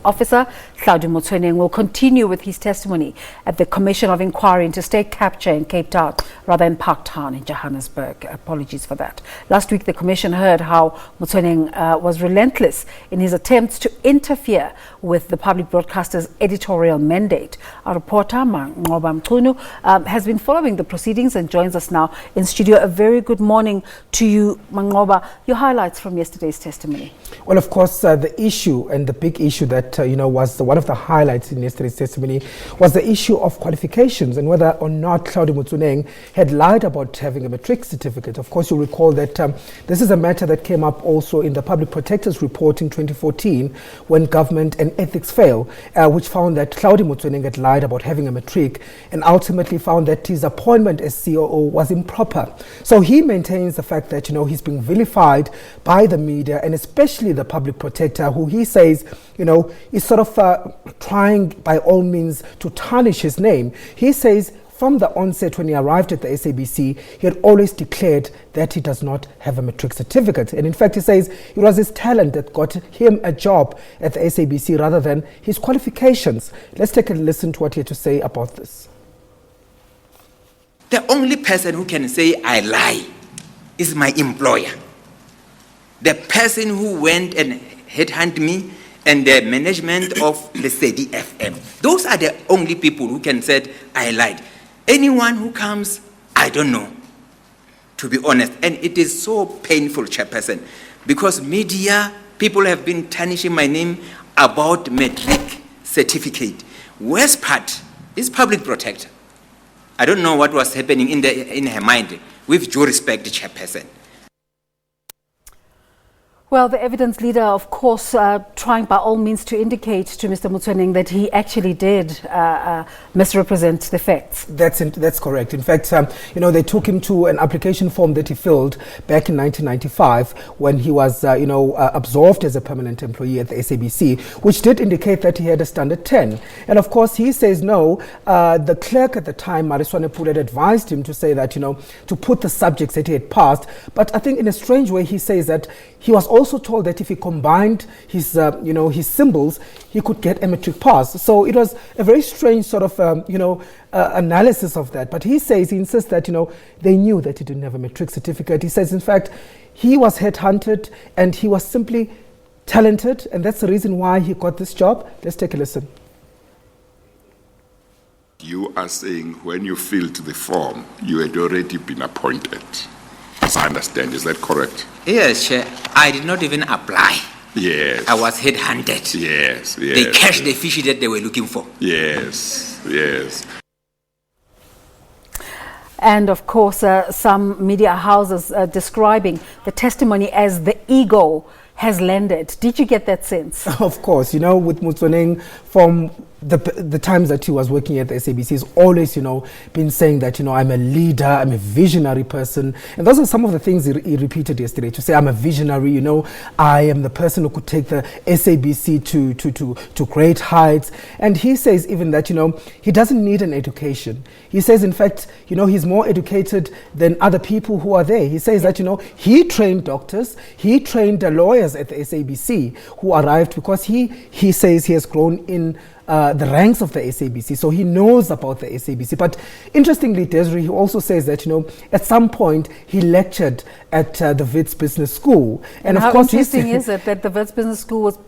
Officer Hlaudi Motsoeneng will continue with his testimony at the Commission of Inquiry into State Capture in Cape Town rather than Parktown in Johannesburg. Apologies for that. Last week, the Commission heard how Motsoeneng was relentless in his attempts to interfere with the public broadcaster's editorial mandate. Our reporter, Manqoba Mchunu, has been following the proceedings and joins us now in studio. A very good morning to you, Manqoba. Your highlights from yesterday's testimony. Well, of course, the issue and the big issue that was one of the highlights in yesterday's testimony was the issue of qualifications and whether or not Hlaudi Motsoeneng had lied about having a matric certificate. Of course, you'll recall that this is a matter that came up also in the Public Protector's report in 2014 when government and ethics failed, which found that Hlaudi Motsoeneng had lied about having a matric and ultimately found that his appointment as COO was improper. So he maintains the fact that he's being vilified by the media and especially the Public Protector, who he says is sort of trying by all means to tarnish his name. He says from the onset when he arrived at the SABC, he had always declared that he does not have a matric certificate. And in fact, he says it was his talent that got him a job at the SABC rather than his qualifications. Let's take a listen to what he had to say about this. The only person who can say I lie is my employer. The person who went and headhunted me and the management of the CDFM. Those are the only people who can say I lied. Anyone who comes, I don't know, to be honest. And it is so painful, Chairperson, because media, people have been tarnishing my name about matric certificate. Worst part is Public Protector. I don't know what was happening in her mind, with due respect, Chairperson. Well, the evidence leader, of course, trying by all means to indicate to Mr. Motsoeneng that he actually did misrepresent the facts. That's correct. In fact, they took him to an application form that he filled back in 1995 when he was, absorbed as a permanent employee at the SABC, which did indicate that he had a standard 10. And of course, he says no. The clerk at the time, Mariswane Pule, had advised him to say that, to put the subjects that he had passed. But I think in a strange way, he says that he was also told that if he combined his, his symbols, he could get a matric pass. So it was a very strange sort of, analysis of that. But he insists that, they knew that he didn't have a matric certificate. He says, in fact, he was headhunted and he was simply talented. And that's the reason why he got this job. Let's take a listen. You are saying when you filled the form, you had already been appointed. As I understand, is that correct? Yes, Chair. I did not even apply. Yes. I was headhunted. Yes. They cashed the fish that they were looking for. Yes. And of course, some media houses describing the testimony as the ego has landed. Did you get that sense? Of course, with Motsoeneng from the times that he was working at the SABC, he's always, been saying that, I'm a leader, I'm a visionary person. And those are some of the things he repeated yesterday, to say I'm a visionary, I am the person who could take the SABC to great heights. And he says even that, he doesn't need an education. He says, in fact, he's more educated than other people who are there. He says that, he trained doctors, he trained lawyers at the SABC who arrived because he says he has grown in the ranks of the SABC, so he knows about the SABC. But interestingly, Desiree, he also says that at some point he lectured at the Wits Business School, and of course, interesting is it that the Wits Business School was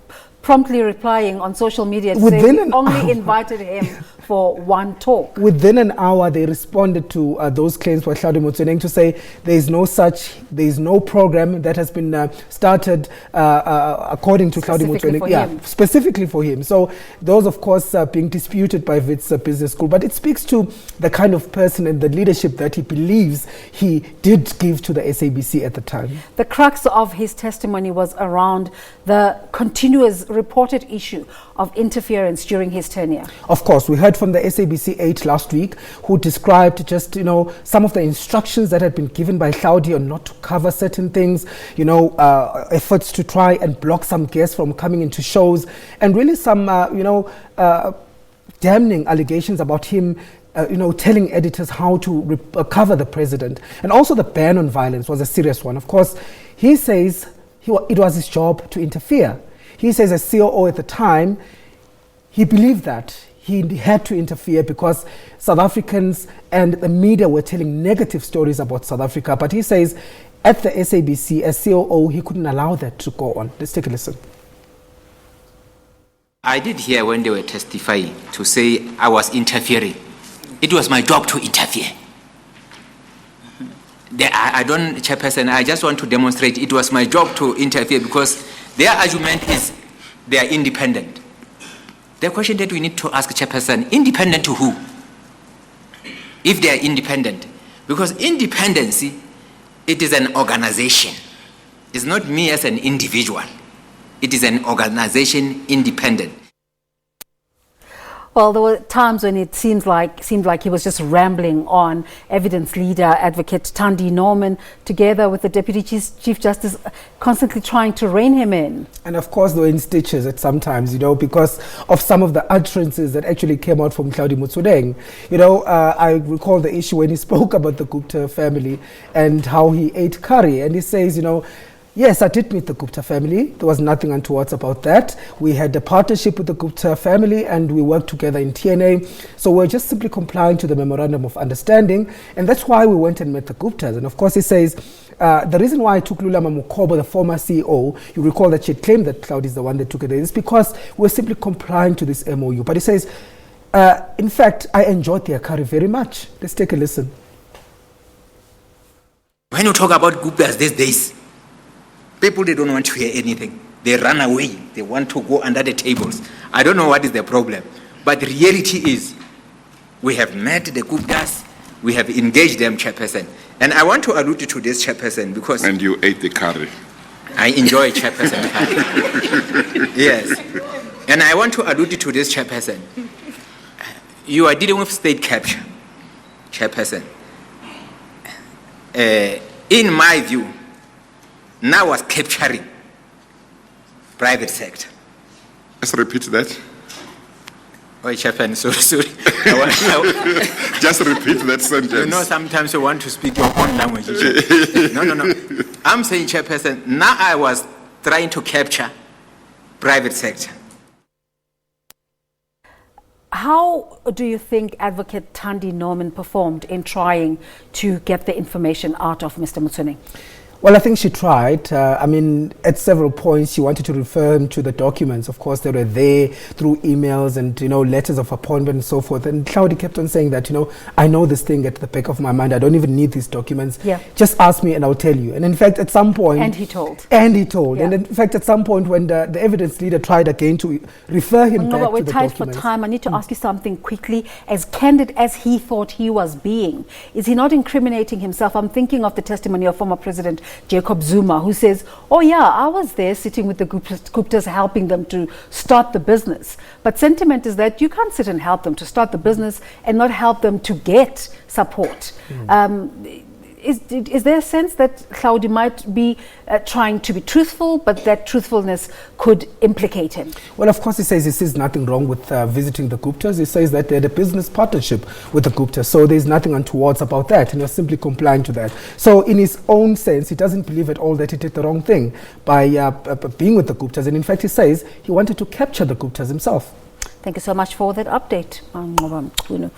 promptly replying on social media to say we only invited him for one talk. Within an hour, they responded to those claims by Hlaudi Motsoeneng to say there is no program that has been started according to Hlaudi Motsoeneng. Specifically for him. So those, of course, are being disputed by Wits Business School. But it speaks to the kind of person and the leadership that he believes he did give to the SABC at the time. The crux of his testimony was around the continuous reported issue of interference during his tenure. Of course, we heard from the SABC 8 last week, who described just, some of the instructions that had been given by Hlaudi on not to cover certain things, efforts to try and block some guests from coming into shows, and really some, damning allegations about him telling editors how to cover the president. And also the ban on violence was a serious one. Of course, he says it was his job to interfere. he says as COO at the time, he believed that he had to interfere because South Africans and the media were telling negative stories about South Africa. But he says at the SABC, as COO, he couldn't allow that to go on. Let's take a listen. I did hear when they were testifying to say I was interfering. It was my job to interfere. I don't, Chairperson, I just want to demonstrate it was my job to interfere because their argument is they are independent. The question that we need to ask, Chairperson, independent to who? If they are independent. Because independency, it is an organization. It's not me as an individual. It is an organization independent. Well, there were times when it seemed like he was just rambling on. Evidence leader, Advocate Thandi Norman, together with the Deputy Chief Justice, constantly trying to rein him in. And of course, they were in stitches at some times, because of some of the utterances that actually came out from Hlaudi Motsoeneng. I recall the issue when he spoke about the Gupta family and how he ate curry. And he says, yes, I did meet the Gupta family. There was nothing untoward about that. We had a partnership with the Gupta family and we worked together in TNA. So we're just simply complying to the Memorandum of Understanding. And that's why we went and met the Guptas. And of course, he says, the reason why I took Lula Manqoba, the former CEO, you recall that she claimed that Hlaudi is the one that took it, is because we're simply complying to this MOU. But he says, in fact, I enjoyed their curry very much. Let's take a listen. When you talk about Guptas these days, people, they don't want to hear anything. They run away. They want to go under the tables. I don't know what is the problem. But the reality is, we have met the Guptas. We have engaged them, Chairperson. And I want to allude to this, Chairperson, because... And you ate the curry. I enjoy Chairperson curry. Yes. And I want to allude to this, Chairperson. You are dealing with state capture, Chairperson. In my view, now was capturing private sector. Let's repeat that. Oh, Chairman, sorry. Just repeat that sentence. Sometimes you want to speak your own language. No. I'm saying, Chairperson, now I was trying to capture private sector. How do you think Advocate Thandi Norman performed in trying to get the information out of Mr. Motsoeneng? Well, I think she tried. At several points, she wanted to refer him to the documents. Of course, they were there through emails and, letters of appointment and so forth. And Hlaudi kept on saying that, I know this thing at the back of my mind. I don't even need these documents. Yeah. Just ask me and I'll tell you. And in fact, at some point... And he told. Yeah. And in fact, at some point when the evidence leader tried again to refer him back to the documents... No, but we're tight for time. I need to ask you something quickly. As candid as he thought he was being, is he not incriminating himself? I'm thinking of the testimony of former President Jacob Zuma, who says, oh yeah, I was there sitting with the Guptas helping them to start the business. But sentiment is that you can't sit and help them to start the business and not help them to get support. Is there a sense that Hlaudi might be trying to be truthful, but that truthfulness could implicate him? Well, of course, he says he sees nothing wrong with visiting the Guptas. He says that they had a business partnership with the Guptas, so there's nothing untoward about that, and you're simply complying to that. So in his own sense, he doesn't believe at all that he did the wrong thing by being with the Guptas, and in fact, he says he wanted to capture the Guptas himself. Thank you so much for that update, Manqoba Mchunu.